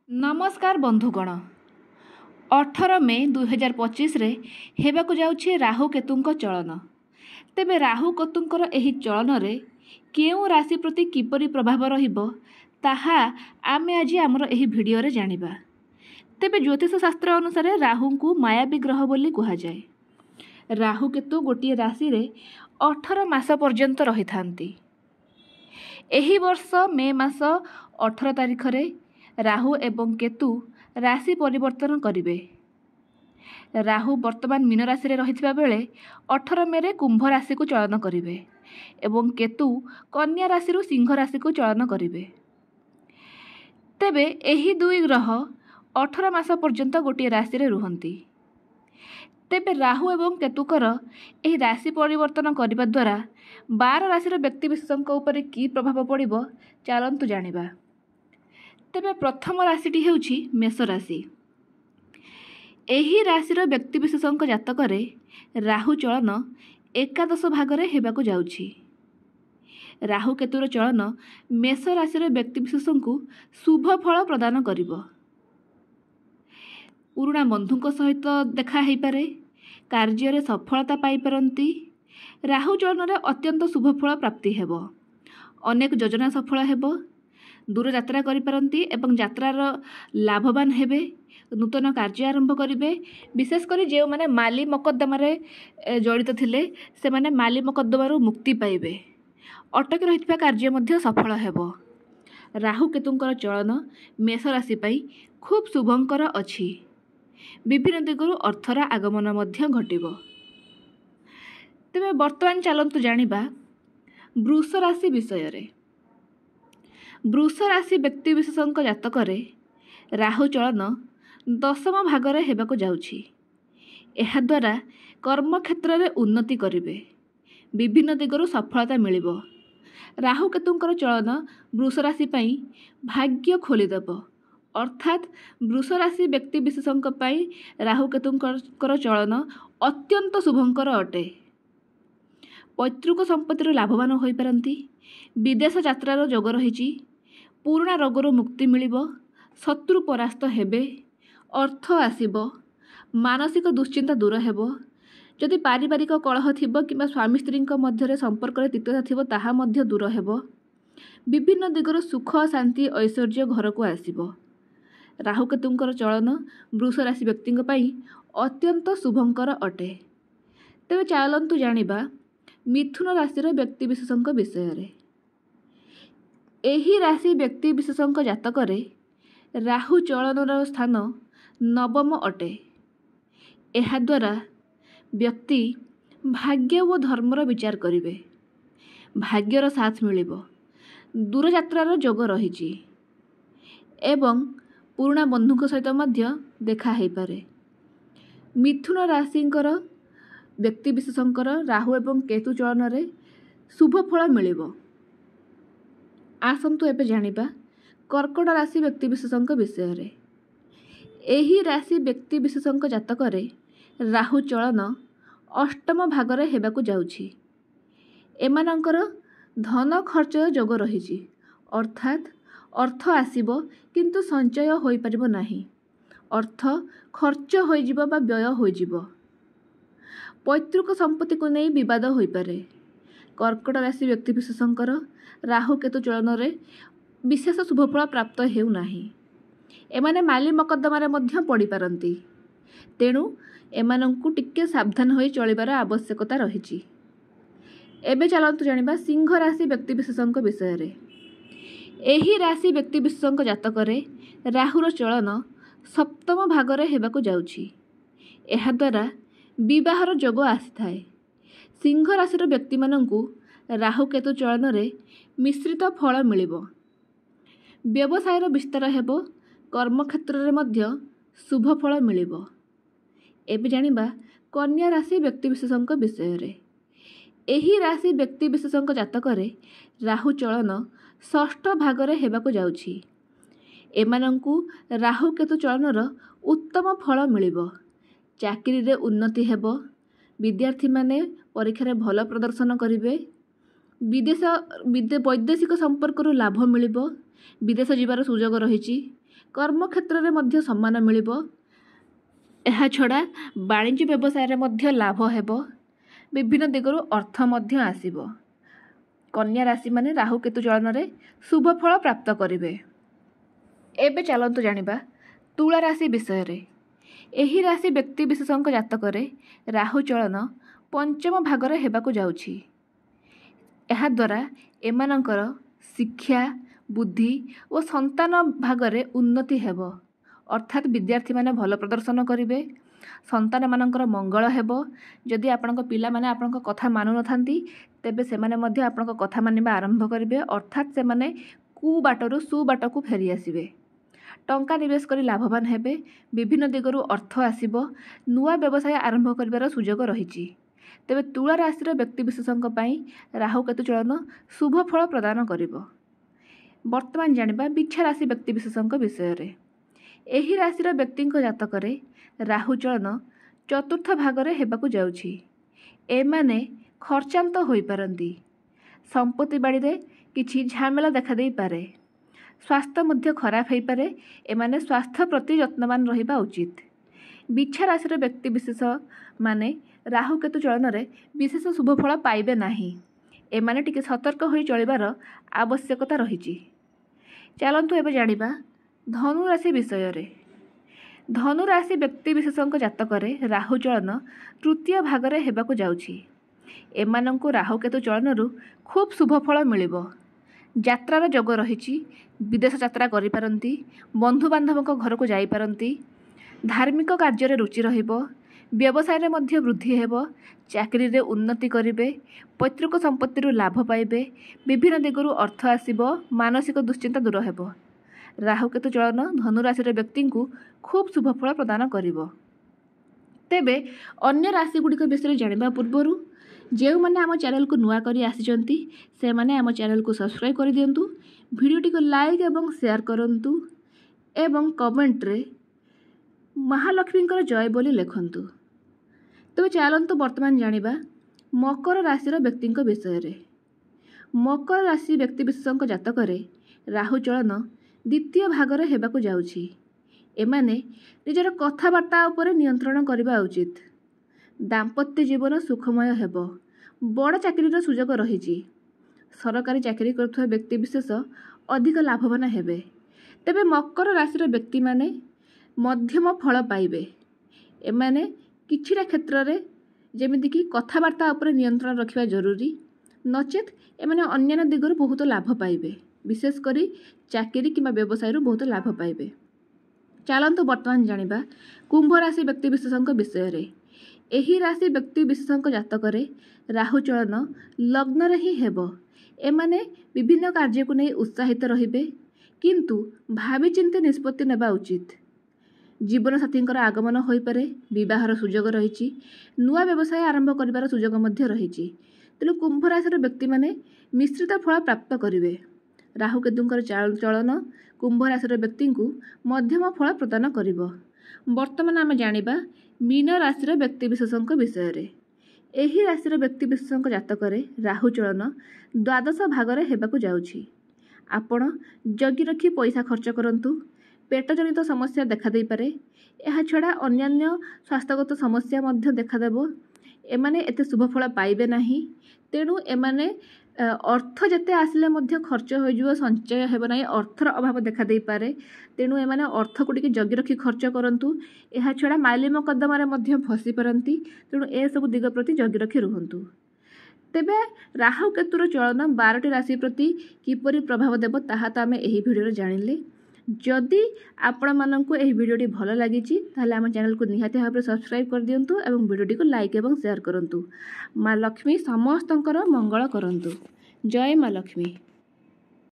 नमस्कार बंधुगण 18 मे 2025 हेबाकु जाउछि राहु केतुंक चलन। तेबे राहु केतुंकर एही चलन रे केउ राशि प्रति किपरि प्रभाव रहिबो ताहा आमे आज आमर एही भिडियो रे जानिबा। तेबे ज्योतिष शास्त्र अनुसार राहु को मायावी ग्रह बोली कहा जाए। राहु केतु गोटे राशि रे 18 मास पर्यंत रही थांती। एही वर्ष मे मास 18 तारिख रे राहु एवं केतु राशि परिवर्तन करिवे। राहु वर्तमान मीन राशि रे रहिथिबा बेले 18 मे रे कुंभ राशि को चलन करिवे एवं केतु कन्या राशि रु सिंह राशि को चलन करिवे। तेबे एही दुई ग्रह 18 मास पर्यंत गोटे राशि रे रुहंती। तेबे राहु एवं केतुकर एही राशि परिवर्तन करिबा द्वारा 12 राशि रो व्यक्ति विशेषक ऊपर की प्रभाव पड़िबो चलंतु जानिबा। तेबे प्रथम राशिटी हेउछि मेष राशि। एही राशिर व्यक्ति विशेषक जातक रे राहु चलन एकादश भाग रे हेबाकु जाउछि। राहु केतुर चलन मेष राशिर व्यक्ति विशेषक शुभ फल प्रदान करिबो। पुराणा बंधुक सहित देखा हेई पारे, कार्य रे सफलता पाई परंती। राहु चलन रे अत्यंत शुभ फल प्राप्ति हेबो। अनेक योजना सफल हेबो। दूर यात्रा करि परंती एवं यात्रार लाभवान हेबे। नूतन कार्य आरंभ करिवे। विशेष करी जे माने माली मकद्दमा रे जड़ित थिले से माने माली मकद्दमारू मुक्ति पाइबे। अटकी रहितबा कार्य मध्य सफल हेबो। राहु केतुंकर चलन मेष राशि पई खूब शुभंकर अछि। विभिन्न दिगरु अर्थर आगमन मध्य घटिबो। तेबे वर्तमान चलंतु जानिबा वृष राशि विषय रे। वृष राशि व्यक्ति विशेषक जातक रे राहु चलन दशम भाग रे हेबाकु जाउछि। एहा द्वारा कर्म क्षेत्र रे उन्नति करिवे। विभिन्न दिगरु सफलता मिलिबो। राहु केतुंकर चलन वृष राशि पई भाग्य खोलिदेबो। अर्थात वृष राशि व्यक्ति विशेषक पई राहु केतुंकर चलन अत्यंत शुभंकर अटे। पैतृक संपत्तिर लाभवान होई पारंती। विदेश यात्रार जोग रहिछि। पुराणा रोगर मुक्ति मिलिबो। शत्रु परास्त हेबे। अर्थ आसिबो। मानसिक दुश्चिंता दूर हेबो। जदि पारिवारिक कलह थिबो किंबा स्वामी स्त्री मध्य रे संपर्क रे तिक्तता थिबो ताहा मध्य दूर हेबो। विभिन्न दिगरो सुख शांति ऐश्वर्य घर को आसिबो। राहु केतुंकर चलन वृष राशि व्यक्तिंक पई अत्यंत शुभंकर अटे। तेबे चलंतु जानिबा मिथुन राशिर व्यक्ति विशेषक विषय रे। एही राशि व्यक्ति विशेषक जातक रे राहु चलनर स्थान नवम अटे। एहा द्वारा व्यक्ति भाग्य व धर्मर विचार करिवे। भाग्यर साथ मिलिबो। दूर यात्रार जोग रहिछि एवं पुराणा बंधुक सहित मध्य देखा हेई पारे। मिथुन राशिंकर व्यक्ति विशेषकर राहु एवं केतु चलन रे शुभ फल मिलिबो। आसंतु एबे जानिबा कर्कट राशि व्यक्ति विशेषक विषय रे। एही राशि व्यक्ति विशेषक जातक रे राहु चलन अष्टम भाग रे हेबाकु जाउछि। एमानंकर धन खर्च जोग रहिछि। अर्थात अर्थ आसिबो किंतु संचय होई परिबो नाही। अर्थ खर्च होई जिवो बा व्यय होई जिवो। पैतृक संपत्ति को नहीं विवाद होई पारे। कर्कट राशि व्यक्ति विशेषकर राहु केतु चलन रे विशेष शुभफल प्राप्त हेउ नाही। एमाने माली मकद्दमा रे मध्य पड़ी पारंती। तेणु एमानंकु टिके सावधान होई चलिबार आवश्यकता रहिछि। एबे चलंतु जानिबा सिंह राशि व्यक्ति विशेषक विषय रे। एही राशि व्यक्ति विशेषक जातक रे राहुर चलन सप्तम भाग रे हेबाकु जाउछि। एहा द्वारा विवाहर जोग आसिथाए। सिंह राशिर व्यक्ति मानंकु राहु केतु चलन रे मिश्रित फल मिलिबो। व्यवसायर विस्तार हेबो। कर्म क्षेत्र रे मध्य शुभ फल मिलिबो। एबे जानिबा कन्या राशि व्यक्ति विशेषक विषय रे। एही राशि व्यक्ति विशेषक जातक रे राहु चलन षष्ठ भाग रे हेबाकु जाउछि। एमानंकु राहु केतु चलनर उत्तम फल मिलिबो। चाकरी रे उन्नति हेबो। विद्यार्थी माने परीक्षा रे भल प्रदर्शन करिवे। वैदेशिक संपर्क लाभ मिलिबो। विदेश जीवार सुजोग रहिछि। କର୍ମକ୍ଷେତ୍ରରେ ମଧ୍ୟ ସମ୍ମାନ ମିଳିବ। ଏହାଛଡ଼ା ବାଣିଜ୍ୟ ବ୍ୟବସାୟରେ ମଧ୍ୟ ଲାଭ ହେବ। ବିଭିନ୍ନ ଦିଗରୁ ଅର୍ଥ ମଧ୍ୟ ଆସିବ। କନ୍ୟା ରାଶିମାନେ ରାହୁ କେତୁ ଚଳନରେ ଶୁଭ ଫଳ ପ୍ରାପ୍ତ କରିବେ। ଏବେ ଚାଲନ୍ତୁ ଜାଣିବା ତୁଳା ରାଶି ବିଷୟରେ। ଏହି ରାଶି ବ୍ୟକ୍ତିବିଶେଷଙ୍କ ଜାତକରେ ରାହୁ ଚଳନ ପଞ୍ଚମ ଭାଗରେ ହେବାକୁ ଯାଉଛି। ଏହାଦ୍ୱାରା ଏମାନଙ୍କର ଶିକ୍ଷା, ବୁଦ୍ଧି ଓ ସନ୍ତାନ ଭାଗରେ ଉନ୍ନତି ହେବ। ଅର୍ଥାତ୍ ବିଦ୍ୟାର୍ଥୀମାନେ ଭଲ ପ୍ରଦର୍ଶନ କରିବେ। ସନ୍ତାନମାନଙ୍କର ମଙ୍ଗଳ ହେବ। ଯଦି ଆପଣଙ୍କ ପିଲାମାନେ ଆପଣଙ୍କ କଥା ମାନୁନଥାନ୍ତି ତେବେ ସେମାନେ ମଧ୍ୟ ଆପଣଙ୍କ କଥା ମାନିବା ଆରମ୍ଭ କରିବେ। ଅର୍ଥାତ୍ ସେମାନେ କୁବାଟରୁ ସୁବାଟକୁ ଫେରି ଆସିବେ। ଟଙ୍କା ନିବେଶ କରି ଲାଭବାନ ହେବେ। ବିଭିନ୍ନ ଦିଗରୁ ଅର୍ଥ ଆସିବ। ନୂଆ ବ୍ୟବସାୟ ଆରମ୍ଭ କରିବାର ସୁଯୋଗ ରହିଛି। ତେବେ ତୁଳା ରାଶିର ବ୍ୟକ୍ତିବିଶେଷଙ୍କ ପାଇଁ ରାହୁ କେତୁ ଚଳନ ଶୁଭ ଫଳ ପ୍ରଦାନ କରିବ। ବର୍ତ୍ତମାନ ଜାଣିବା ବିଛା ରାଶି ବ୍ୟକ୍ତିବିଶେଷଙ୍କ ବିଷୟରେ। ଏହି ରାଶିର ବ୍ୟକ୍ତିଙ୍କ ଜାତକରେ ରାହୁ ଚଳନ ଚତୁର୍ଥ ଭାଗରେ ହେବାକୁ ଯାଉଛି। ଏମାନେ ଖର୍ଚ୍ଚାନ୍ତ ହୋଇପାରନ୍ତି। ସମ୍ପତ୍ତି ବାଡ଼ିରେ କିଛି ଝାମେଲା ଦେଖାଦେଇପାରେ। ସ୍ୱାସ୍ଥ୍ୟ ମଧ୍ୟ ଖରାପ ହୋଇପାରେ। ଏମାନେ ସ୍ୱାସ୍ଥ୍ୟ ପ୍ରତି ଯତ୍ନବାନ ରହିବା ଉଚିତ। ବିଛା ରାଶିର ବ୍ୟକ୍ତିବିଶେଷ ମାନେ ରାହୁ କେତୁ ଚଳନରେ ବିଶେଷ ଶୁଭ ଫଳ ପାଇବେ ନାହିଁ। ଏମାନେ ଟିକେ ସତର୍କ ହୋଇ ଚଳିବାର ଆବଶ୍ୟକତା ରହିଛି। ଚାଲନ୍ତୁ ଏବେ ଜାଣିବା ଧନୁ ରାଶି ବିଷୟରେ। ଧନୁ ରାଶି ବ୍ୟକ୍ତିବିଶେଷଙ୍କ ଜାତକରେ ରାହୁ ଚଳନ ତୃତୀୟ ଭାଗରେ ହେବାକୁ ଯାଉଛି। ଏମାନଙ୍କୁ ରାହୁ କେତୁ ଚଳନରୁ ଖୁବ୍ ଶୁଭ ଫଳ ମିଳିବ। ଯାତ୍ରାର ଯୋଗ ରହିଛି। ବିଦେଶ ଯାତ୍ରା କରିପାରନ୍ତି। ବନ୍ଧୁବାନ୍ଧବଙ୍କ ଘରକୁ ଯାଇପାରନ୍ତି। ଧାର୍ମିକ କାର୍ଯ୍ୟରେ ରୁଚି ରହିବ। ବ୍ୟବସାୟରେ ମଧ୍ୟ ବୃଦ୍ଧି ହେବ। ଚାକିରିରେ ଉନ୍ନତି କରିବେ। ପୈତୃକ ସମ୍ପତ୍ତିରୁ ଲାଭ ପାଇବେ। ବିଭିନ୍ନ ଦିଗରୁ ଅର୍ଥ ଆସିବ। ମାନସିକ ଦୁଶ୍ଚିନ୍ତା ଦୂର ହେବ। ରାହୁ କେତୁ ଚଳନ ଧନୁ ରାଶିର ବ୍ୟକ୍ତିଙ୍କୁ ଖୁବ୍ ଶୁଭ ଫଳ ପ୍ରଦାନ କରିବ। ତେବେ ଅନ୍ୟ ରାଶିଗୁଡ଼ିକ ବିଷୟରେ ଜାଣିବା ପୂର୍ବରୁ ଯେଉଁମାନେ ଆମ ଚ୍ୟାନେଲକୁ ନୂଆ କରି ଆସିଛନ୍ତି ସେମାନେ ଆମ ଚ୍ୟାନେଲକୁ ସବସ୍କ୍ରାଇବ୍ କରିଦିଅନ୍ତୁ। ଭିଡ଼ିଓଟିକୁ ଲାଇକ୍ ଏବଂ ସେୟାର କରନ୍ତୁ ଏବଂ କମେଣ୍ଟରେ ମହାଲକ୍ଷ୍ମୀଙ୍କର ଜୟ ବୋଲି ଲେଖନ୍ତୁ। ତେବେ ଚାଲନ୍ତୁ ବର୍ତ୍ତମାନ ଜାଣିବା ମକର ରାଶିର ବ୍ୟକ୍ତିଙ୍କ ବିଷୟରେ। ମକର ରାଶି ବ୍ୟକ୍ତିବିଶେଷଙ୍କ ଜାତକରେ ରାହୁ ଚଳନ ଦ୍ୱିତୀୟ ଭାଗରେ ହେବାକୁ ଯାଉଛି। ଏମାନେ ନିଜର କଥାବାର୍ତ୍ତା ଉପରେ ନିୟନ୍ତ୍ରଣ କରିବା ଉଚିତ। ଦାମ୍ପତ୍ୟ ଜୀବନ ସୁଖମୟ ହେବ। ବଡ଼ ଚାକିରିର ସୁଯୋଗ ରହିଛି। ସରକାରୀ ଚାକିରି କରୁଥିବା ବ୍ୟକ୍ତିବିଶେଷ ଅଧିକ ଲାଭବାନ ହେବେ। ତେବେ ମକର ରାଶିର ବ୍ୟକ୍ତିମାନେ ମଧ୍ୟମ ଫଳ ପାଇବେ। ଏମାନେ କିଛିଟା କ୍ଷେତ୍ରରେ ଯେମିତିକି କଥାବାର୍ତ୍ତା ଉପରେ ନିୟନ୍ତ୍ରଣ ରଖିବା ଜରୁରୀ। ନଚେତ୍ ଏମାନେ ଅନ୍ୟାନ୍ୟ ଦିଗରୁ ବହୁତ ଲାଭ ପାଇବେ। ବିଶେଷ କରି ଚାକିରି କିମ୍ବା ବ୍ୟବସାୟରୁ ବହୁତ ଲାଭ ପାଇବେ। ଚାଲନ୍ତୁ ବର୍ତ୍ତମାନ ଜାଣିବା କୁମ୍ଭ ରାଶି ବ୍ୟକ୍ତିବିଶେଷଙ୍କ ବିଷୟରେ। ଏହି ରାଶି ବ୍ୟକ୍ତିବିଶେଷଙ୍କ ଜାତକରେ ରାହୁ ଚଳନ ଲଗ୍ନରେ ହିଁ ହେବ। ଏମାନେ ବିଭିନ୍ନ କାର୍ଯ୍ୟକୁ ନେଇ ଉତ୍ସାହିତ ରହିବେ। କିନ୍ତୁ ଭାବିଚିନ୍ତି ନିଷ୍ପତ୍ତି ନେବା ଉଚିତ। ଜୀବନସାଥୀଙ୍କର ଆଗମନ ହୋଇପାରେ। ବିବାହର ସୁଯୋଗ ରହିଛି। ନୂଆ ବ୍ୟବସାୟ ଆରମ୍ଭ କରିବାର ସୁଯୋଗ ମଧ୍ୟ ରହିଛି। ତେଣୁ କୁମ୍ଭ ରାଶିର ବ୍ୟକ୍ତିମାନେ ମିଶ୍ରିତ ଫଳ ପ୍ରାପ୍ତ କରିବେ। ରାହୁ କେତୁଙ୍କର ଚଳନ କୁମ୍ଭ ରାଶିର ବ୍ୟକ୍ତିଙ୍କୁ ମଧ୍ୟମ ଫଳ ପ୍ରଦାନ କରିବ। ବର୍ତ୍ତମାନ ଆମେ ଜାଣିବା ମୀନ ରାଶିର ବ୍ୟକ୍ତିବିଶେଷଙ୍କ ବିଷୟରେ। ଏହି ରାଶିର ବ୍ୟକ୍ତିବିଶେଷଙ୍କ ଜାତକରେ ରାହୁ ଚଳନ ଦ୍ୱାଦଶ ଭାଗରେ ହେବାକୁ ଯାଉଛି। ଆପଣ ଜଗି ରଖି ପଇସା ଖର୍ଚ୍ଚ କରନ୍ତୁ। ପେଟଜନିତ ସମସ୍ୟା ଦେଖାଦେଇପାରେ। ଏହାଛଡ଼ା ଅନ୍ୟାନ୍ୟ ସ୍ୱାସ୍ଥ୍ୟଗତ ସମସ୍ୟା ମଧ୍ୟ ଦେଖାଦେବ। ଏମାନେ ଏତେ ଶୁଭ ଫଳ ପାଇବେ ନାହିଁ। ତେଣୁ ଏମାନେ ଅର୍ଥ ଯେତେ ଆସିଲେ ମଧ୍ୟ ଖର୍ଚ୍ଚ ହୋଇଯିବ, ସଞ୍ଚୟ ହେବ ନାହିଁ। ଅର୍ଥର ଅଭାବ ଦେଖାଦେଇପାରେ। ତେଣୁ ଏମାନେ ଅର୍ଥକୁ ଟିକେ ଜଗି ରଖି ଖର୍ଚ୍ଚ କରନ୍ତୁ। ଏହାଛଡ଼ା ମାଲି ମକଦ୍ଦମାରେ ମଧ୍ୟ ଫସି ପାରନ୍ତି। ତେଣୁ ଏସବୁ ଦିଗ ପ୍ରତି ଜଗି ରଖି ରୁହନ୍ତୁ। ତେବେ ରାହୁ କେତୁର ଚଳନ 12ଟି ରାଶି ପ୍ରତି କିପରି ପ୍ରଭାବ ଦେବ ତାହା ତ ଆମେ ଏହି ଭିଡ଼ିଓରେ ଜାଣିଲେ। ଯଦି ଆପଣମାନଙ୍କୁ ଏହି ଭିଡ଼ିଓଟି ଭଲ ଲାଗିଛି ତାହେଲେ ଆମ ଚ୍ୟାନେଲକୁ ନିହାତି ଭାବରେ ସବସ୍କ୍ରାଇବ୍ କରିଦିଅନ୍ତୁ ଏବଂ ଭିଡ଼ିଓଟିକୁ ଲାଇକ୍ ଏବଂ ସେୟାର କରନ୍ତୁ। ମା ଲକ୍ଷ୍ମୀ ସମସ୍ତଙ୍କର ମଙ୍ଗଳ କରନ୍ତୁ। ଜୟ ମା ଲକ୍ଷ୍ମୀ।